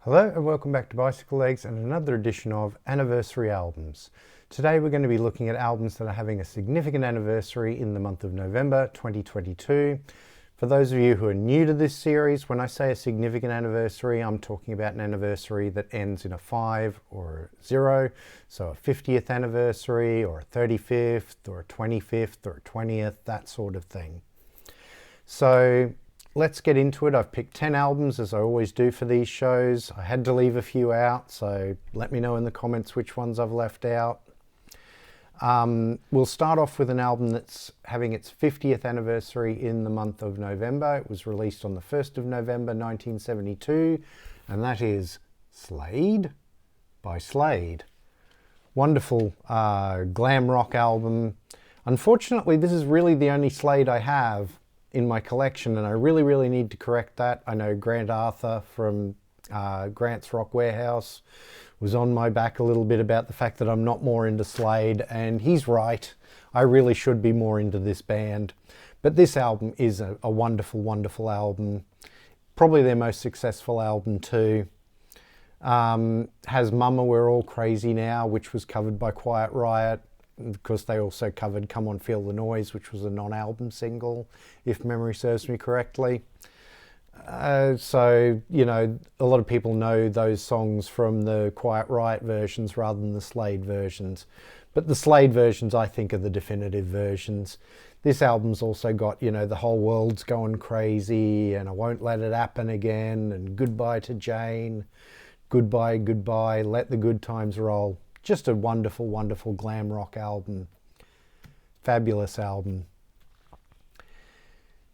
Hello and welcome back to Bicyclelegs and another edition of Anniversary Albums. Today we're going to be looking at albums that are having a significant anniversary in the month of November 2022. For those of you who are new to this series, when I say a significant anniversary, I'm talking about an anniversary that ends in a 5 or a 0. So a 50th anniversary or a 35th or a 25th or a 20th, that sort of thing. So let's get into it. I've picked 10 albums as I always do for these shows. I had to leave a few out, so let me know in the comments which ones I've left out. We'll start off with an album that's having its 50th anniversary in the month of November. It was released on the 1st of November 1972, and that is Slade by Slade. Wonderful glam rock album. Unfortunately, this is really the only Slade I have in my collection, and I really need to correct that. I know Grant Arthur from Grant's Rock Warehouse was on my back a little bit about the fact that I'm not more into Slade, and he's right. I really should be more into this band. But this album is a wonderful album. Probably their most successful album too. Has Mama We're All Crazy Now, which was covered by Quiet Riot. Of course, they also covered Come On Feel the Noise, which was a non-album single, if memory serves me correctly. So, you know, a lot of people know those songs from the Quiet Riot versions rather than the Slade versions. But the Slade versions, I think, are the definitive versions. This album's also got, you know, The Whole World's Going Crazy, and I Won't Let It Happen Again, and Goodbye to Jane, Goodbye, Goodbye, Let the Good Times Roll. Just a wonderful glam rock album. Fabulous album.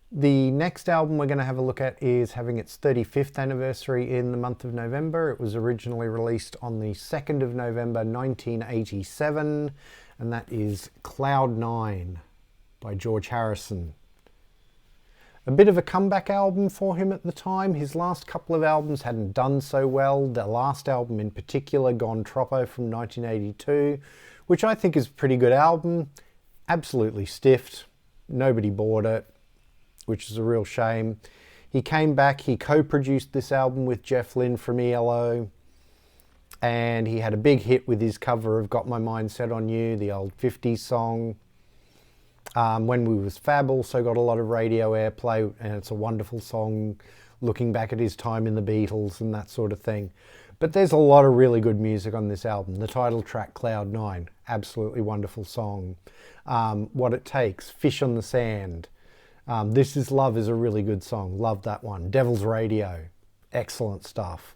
The next album we're going to have a look at is having its 35th anniversary in the month of November. It was originally released on the 2nd of November 1987, and that is Cloud 9 by George Harrison. A bit of a comeback album for him at the time. His last couple of albums hadn't done so well. The last album in particular, Gone Troppo from 1982, which I think is a pretty good album. Absolutely stiffed. Nobody bought it, which is a real shame. He came back, he co-produced this album with Jeff Lynne from ELO, and he had a big hit with his cover of Got My Mind Set on You, the old 50s song. When We Was Fab also got a lot of radio airplay, and it's a wonderful song looking back at his time in the Beatles and that sort of thing. But there's a lot of really good music on this album. The title track, Cloud 9, absolutely wonderful song. What It Takes, Fish on the Sand. This Is Love is a really good song. Love that one. Devil's Radio, excellent stuff.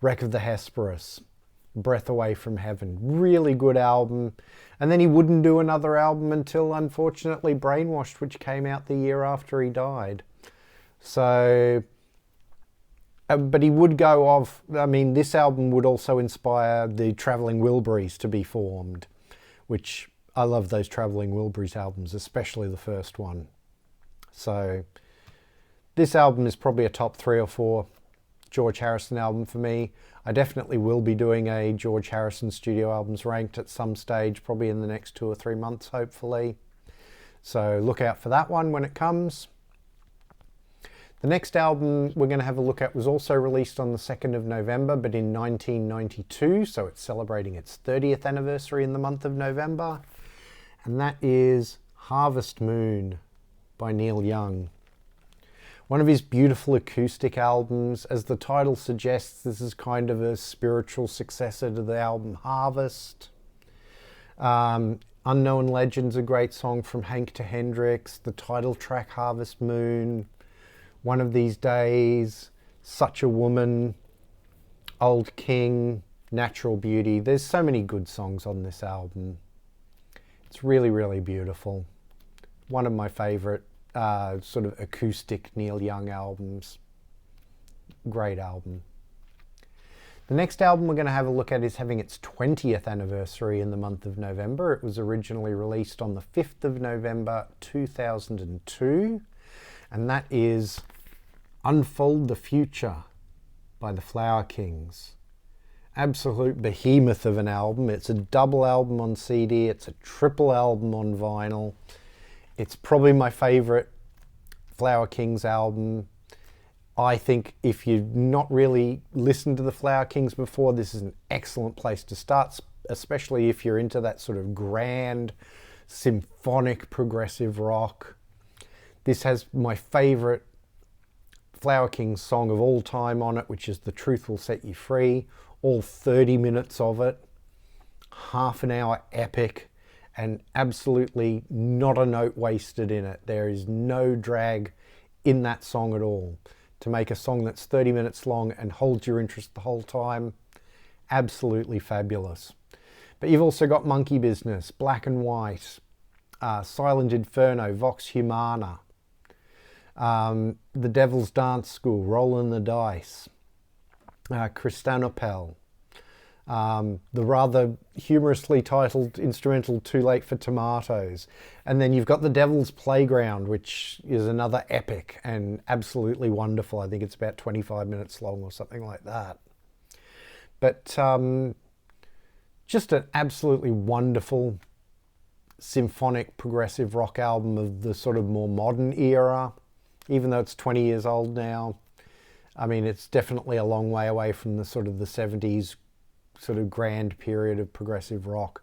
Wreck of the Hesperus, Breath Away from Heaven, really good album. And then he wouldn't do another album until, unfortunately, Brainwashed, which came out the year after he died. So, but he would go off. I mean, this album would also inspire the Travelling Wilburys to be formed, which I love those Travelling Wilburys albums, especially the first one. So this album is probably a top 3 or 4 George Harrison album for me. I definitely will be doing a George Harrison studio albums ranked at some stage, probably in the next 2 or 3 months, hopefully. So look out for that one when it comes. The next album we're going to have a look at was also released on the 2nd of November, but in 1992, so it's celebrating its 30th anniversary in the month of November. And that is Harvest Moon by Neil Young. One of his beautiful acoustic albums. As the title suggests, this is kind of a spiritual successor to the album Harvest. Unknown Legend's a great song from Hank to Hendrix. The title track, Harvest Moon, One of These Days, Such a Woman, Old King, Natural Beauty. There's so many good songs on this album. It's really beautiful. One of my favorite sort of acoustic Neil Young albums. Great album. The next album we're going to have a look at is having its 20th anniversary in the month of November. It was originally released on the 5th of November 2002, and that is Unfold the Future by the Flower Kings. Absolute behemoth of an album. It's a double album on CD, it's a triple album on vinyl. It's probably my favorite Flower Kings album. I think if you've not really listened to the Flower Kings before, this is an excellent place to start, especially if you're into that sort of grand, symphonic, progressive rock. This has my favourite Flower Kings song of all time on it, which is The Truth Will Set You Free. All 30 minutes of it, half an hour epic, and absolutely not a note wasted in it. There is no drag in that song at all. To make a song that's 30 minutes long and holds your interest the whole time, absolutely fabulous. But you've also got Monkey Business, Black and White, Silent Inferno, Vox Humana, The Devil's Dance School, Rollin' the Dice, Kristanopel, the rather humorously titled instrumental Too Late for Tomatoes. And then you've got The Devil's Playground, which is another epic and absolutely wonderful. I think it's about 25 minutes long or something like that. But just an absolutely wonderful symphonic progressive rock album of the sort of more modern era, even though it's 20 years old now. I mean, it's definitely a long way away from the sort of the 70s sort of grand period of progressive rock,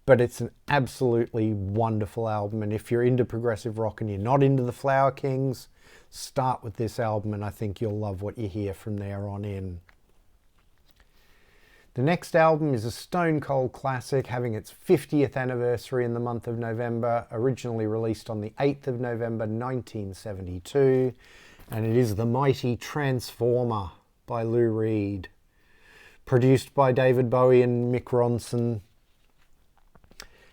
but it's an absolutely wonderful album. And if you're into progressive rock and you're not into the Flower Kings, start with this album and I think you'll love what you hear from there on in. The next album is a stone cold classic, having its 50th anniversary in the month of November, originally released on the 8th of November 1972, and it is the mighty Transformer by Lou Reed. Produced by David Bowie and Mick Ronson,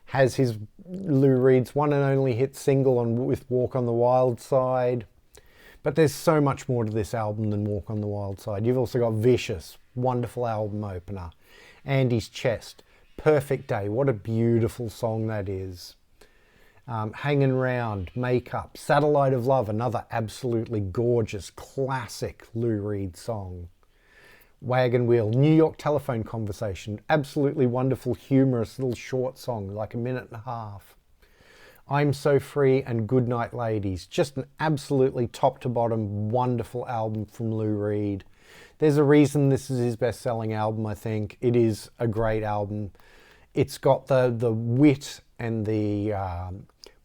has his Lou Reed's one and only hit single with Walk on the Wild Side. But there's so much more to this album than Walk on the Wild Side. You've also got Vicious, wonderful album opener. Andy's Chest, Perfect Day, what a beautiful song that is. Hanging Round, Makeup, Satellite of Love, another absolutely gorgeous, classic Lou Reed song. Wagon Wheel, New York Telephone Conversation, absolutely wonderful, humorous little short song, like a minute and a half. I'm So Free and Goodnight Ladies, just an absolutely top to bottom wonderful album from Lou Reed. There's a reason this is his best-selling album, I think. It is a great album. It's got the wit and the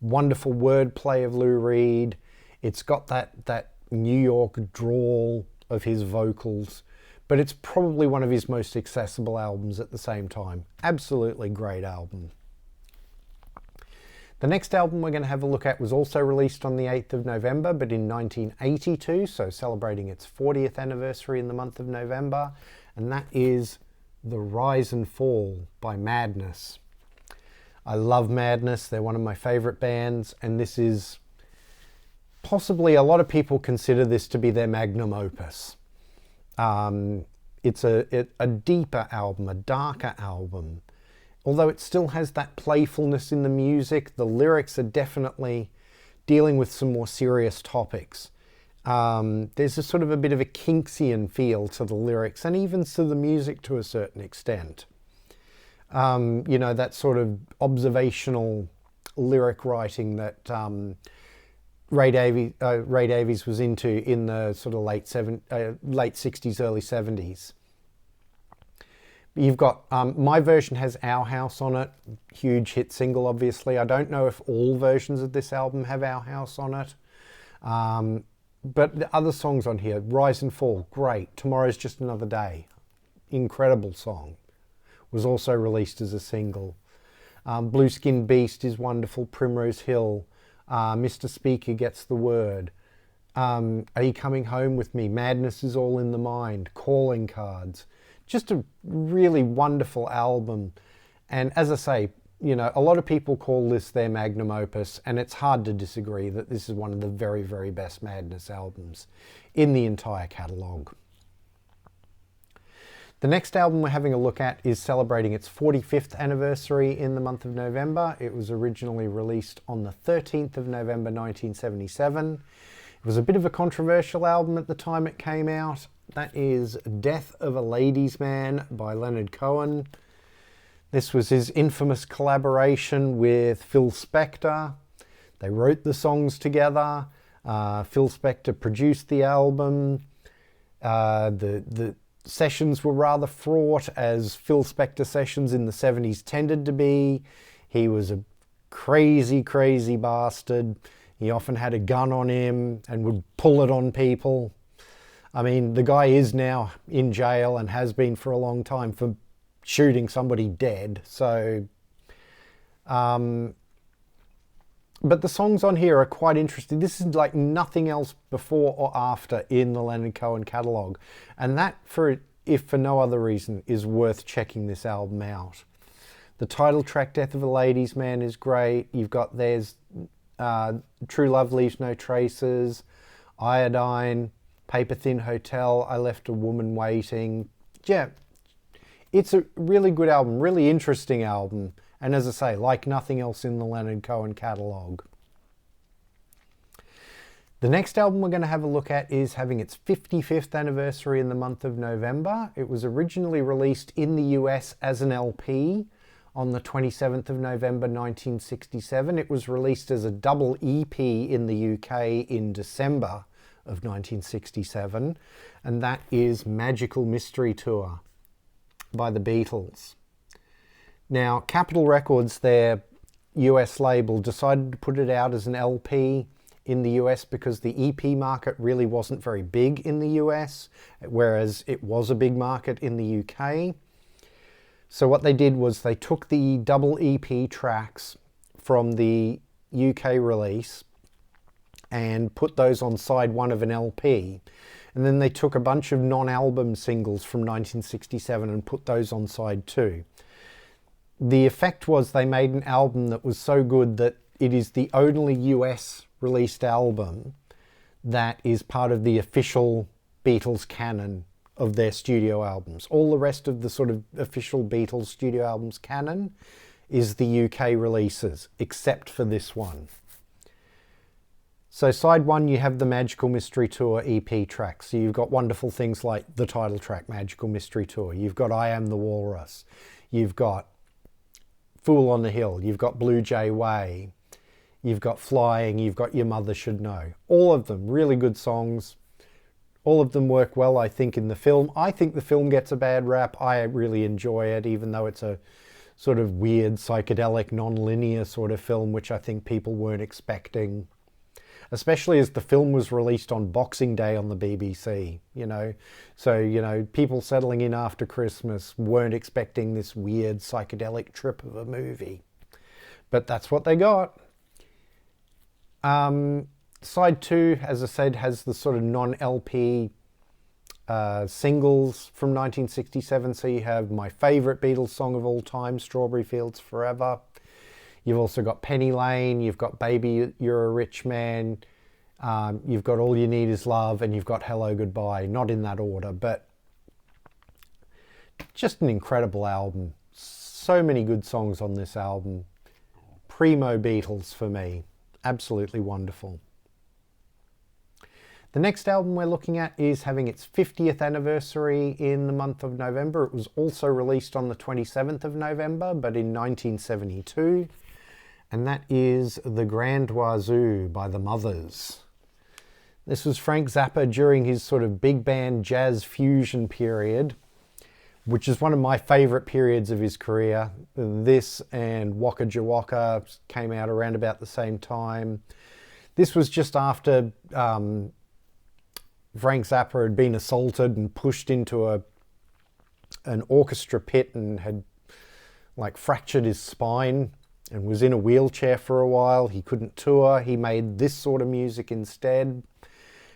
wonderful wordplay of Lou Reed. It's got that New York drawl of his vocals. But it's probably one of his most accessible albums at the same time. Absolutely great album. The next album we're going to have a look at was also released on the 8th of November, but in 1982, so celebrating its 40th anniversary in the month of November, and that is The Rise and Fall by Madness. I love Madness. They're one of my favourite bands, and this is possibly, a lot of people consider this to be their magnum opus. It's a deeper album, a darker album. Although it still has that playfulness in the music, the lyrics are definitely dealing with some more serious topics. There's a sort of a bit of a Kincksian feel to the lyrics and even to the music to a certain extent. You know, that sort of observational lyric writing that Ray Davies was into in the sort of late 60s, early 70s. You've got, my version has Our House on it, huge hit single obviously. I don't know if all versions of this album have Our House on it. But the other songs on here, Rise and Fall, great. Tomorrow's Just Another Day, incredible song. Was also released as a single. Blue Skin Beast is wonderful, Primrose Hill. Mr. Speaker Gets the Word. Are You Coming Home With Me? Madness Is All in the Mind. Calling Cards. Just a really wonderful album. And as I say, you know, a lot of people call this their magnum opus, and it's hard to disagree that this is one of the very, very best Madness albums in the entire catalogue. The next album we're having a look at is celebrating its 45th anniversary in the month of November. It was originally released on the 13th of November 1977. It was a bit of a controversial album at the time it came out. That is Death of a Ladies' Man by Leonard Cohen. This was his infamous collaboration with Phil Spector. They wrote the songs together. Phil Spector produced the album. The sessions were rather fraught, as Phil Spector sessions in the 70s tended to be. He was a crazy, crazy bastard. He often had a gun on him and would pull it on people. I mean, the guy is now in jail and has been for a long time for shooting somebody dead. So, but the songs on here are quite interesting. This is like nothing else before or after in the Leonard Cohen catalogue. And that, if for no other reason, is worth checking this album out. The title track, Death of a Ladies' Man, is great. You've got, there's True Love Leaves No Traces, Iodine, Paper Thin Hotel, I Left a Woman Waiting. Yeah, it's a really good album, really interesting album. And as I say, like nothing else in the Leonard Cohen catalogue. The next album we're going to have a look at is having its 55th anniversary in the month of November. It was originally released in the US as an LP on the 27th of November 1967. It was released as a double EP in the UK in December of 1967, and that is Magical Mystery Tour by the Beatles. Now, Capitol Records, their US label, decided to put it out as an LP in the US because the EP market really wasn't very big in the US, whereas it was a big market in the UK. So what they did was they took the double EP tracks from the UK release and put those on side one of an LP. And then they took a bunch of non-album singles from 1967 and put those on side two. The effect was they made an album that was so good that it is the only US released album that is part of the official Beatles canon of their studio albums. All the rest of the sort of official Beatles studio albums canon is the UK releases, except for this one. So side one, you have the Magical Mystery Tour EP tracks. So you've got wonderful things like the title track, Magical Mystery Tour. You've got I Am the Walrus. You've got Fool on the Hill. You've got Blue Jay Way. You've got Flying. You've got Your Mother Should Know. All of them really good songs. All of them work well, I think, in the film. I think the film gets a bad rap. I really enjoy it, even though it's a sort of weird, psychedelic, non-linear sort of film, which I think people weren't expecting. Especially as the film was released on Boxing Day on the BBC, you know. So, you know, people settling in after Christmas weren't expecting this weird psychedelic trip of a movie. But that's what they got. Side two, as I said, has the sort of non-LP singles from 1967. So you have my favourite Beatles song of all time, Strawberry Fields Forever. You've also got Penny Lane, you've got Baby, You're a Rich Man, you've got All You Need Is Love, and you've got Hello Goodbye. Not in that order, but just an incredible album. So many good songs on this album. Primo Beatles for me. Absolutely wonderful. The next album we're looking at is having its 50th anniversary in the month of November. It was also released on the 27th of November, but in 1972. And that is The Grand Wazoo by the Mothers. This was Frank Zappa during his sort of big band jazz fusion period, which is one of my favourite periods of his career. This and Waka Jawaka came out around about the same time. This was just after Frank Zappa had been assaulted and pushed into an orchestra pit and had like fractured his spine and was in a wheelchair for a while. He couldn't tour. He made this sort of music instead.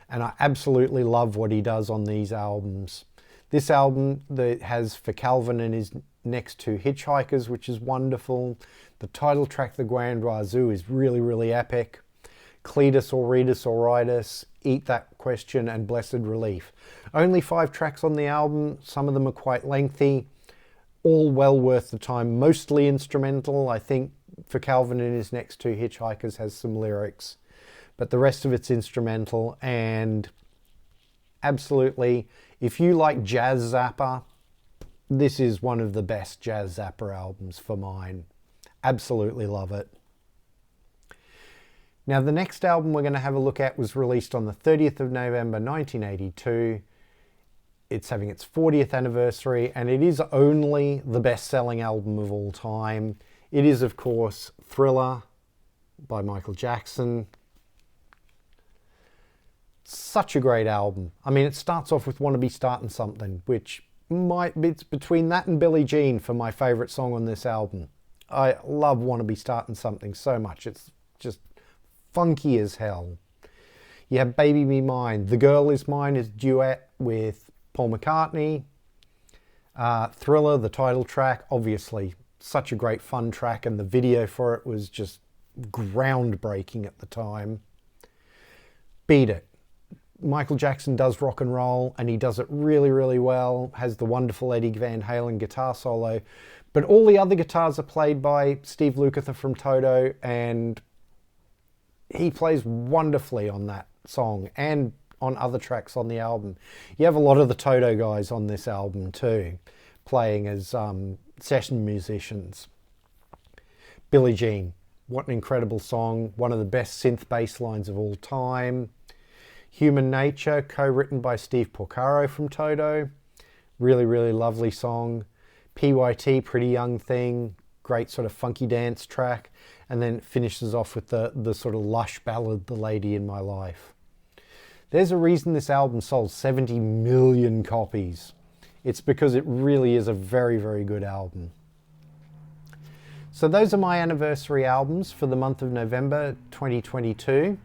And I absolutely love what he does on these albums. This album that has For Calvin and His Next Two Hitchhikers, which is wonderful. The title track, The Grand Wazoo, is really, really epic. Cletus or Retus or Ritus, Eat That Question, and Blessed Relief. Only 5 tracks on the album. Some of them are quite lengthy. All well worth the time. Mostly instrumental. I think For Calvin and His Next Two Hitchhikers has some lyrics. But the rest of it's instrumental. And absolutely, if you like Jazz Zappa, this is one of the best Jazz Zappa albums for mine. Absolutely love it. Now, the next album we're going to have a look at was released on the 30th of November 1982. It's having its 40th anniversary, and it is only the best-selling album of all time. It is, of course, Thriller by Michael Jackson. Such a great album. I mean, it starts off with Wanna Be Startin' Something, which might be between that and Billie Jean for my favourite song on this album. I love Wanna Be Startin' Something so much. It's just funky as hell. You have Baby Be Mine. The Girl Is Mine is a duet with Paul McCartney. Thriller, the title track, obviously such a great fun track, and the video for it was just groundbreaking at the time. Beat It. Michael Jackson does rock and roll, and he does it really, really well. Has the wonderful Eddie Van Halen guitar solo, but all the other guitars are played by Steve Lukather from Toto, and he plays wonderfully on that song and on other tracks on the album. You have a lot of the Toto guys on this album too, playing as session musicians. Billie Jean, what an incredible song. One of the best synth bass lines of all time. Human Nature, co-written by Steve Porcaro from Toto. Really, really lovely song. PYT, Pretty Young Thing, great sort of funky dance track. And then it finishes off with the sort of lush ballad, The Lady in My Life. There's a reason this album sold 70 million copies. It's because it really is a very, very good album. So those are my anniversary albums for the month of November 2022.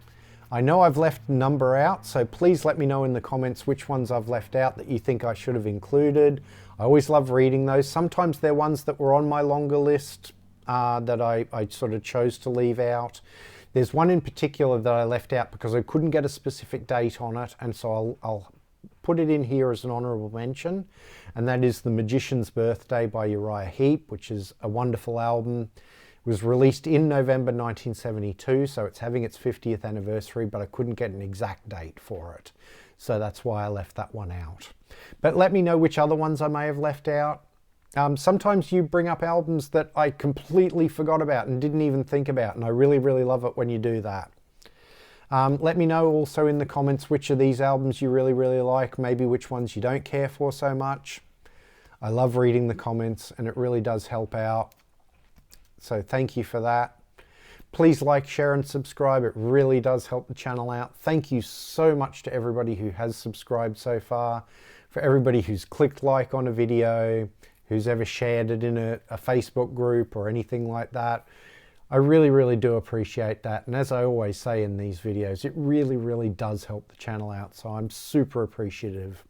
I know I've left a number out, so please let me know in the comments which ones I've left out that you think I should have included. I always love reading those. Sometimes they're ones that were on my longer list that I sort of chose to leave out. There's one in particular that I left out because I couldn't get a specific date on it, and so I'll put it in here as an honourable mention, and that is The Magician's Birthday by Uriah Heep, which is a wonderful album. It was released in November 1972, so it's having its 50th anniversary, but I couldn't get an exact date for it, so that's why I left that one out. But let me know which other ones I may have left out. Sometimes you bring up albums that I completely forgot about and didn't even think about, and I really, really love it when you do that. Let me know also in the comments which of these albums you really, really like, maybe which ones you don't care for so much. I love reading the comments, and it really does help out. So thank you for that. Please like, share, and subscribe. It really does help the channel out. Thank you so much to everybody who has subscribed so far, for everybody who's clicked like on a video, who's ever shared it in a Facebook group or anything like that. I really, really do appreciate that. And as I always say in these videos, it really, really does help the channel out. So I'm super appreciative.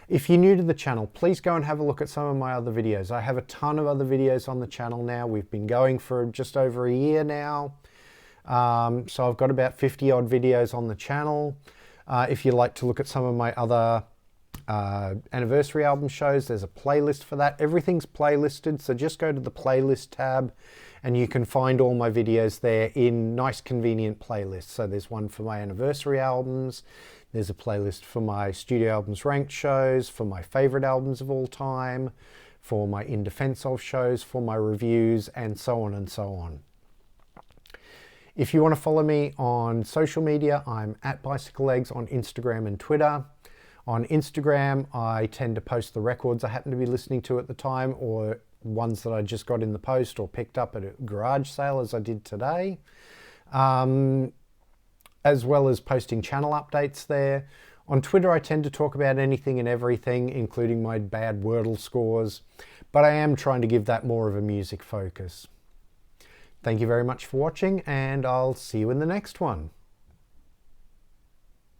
If you're new to the channel, please go and have a look at some of my other videos. I have a ton of other videos on the channel now. We've been going for just over a year now. So I've got about 50 odd videos on the channel. If you'd like to look at some of my other anniversary album shows, there's a playlist for that. Everything's playlisted, so just go to the playlist tab and you can find all my videos there in nice convenient playlists. So there's one for my anniversary albums, there's a playlist for my studio albums ranked shows, for my favorite albums of all time, for my in defense of shows, for my reviews, and so on and so on. If you want to follow me on social media, I'm at bicyclelegs on Instagram and Twitter. On Instagram, I tend to post the records I happen to be listening to at the time, or ones that I just got in the post or picked up at a garage sale, as I did today, as well as posting channel updates there. On Twitter, I tend to talk about anything and everything, including my bad Wordle scores, but I am trying to give that more of a music focus. Thank you very much for watching, and I'll see you in the next one.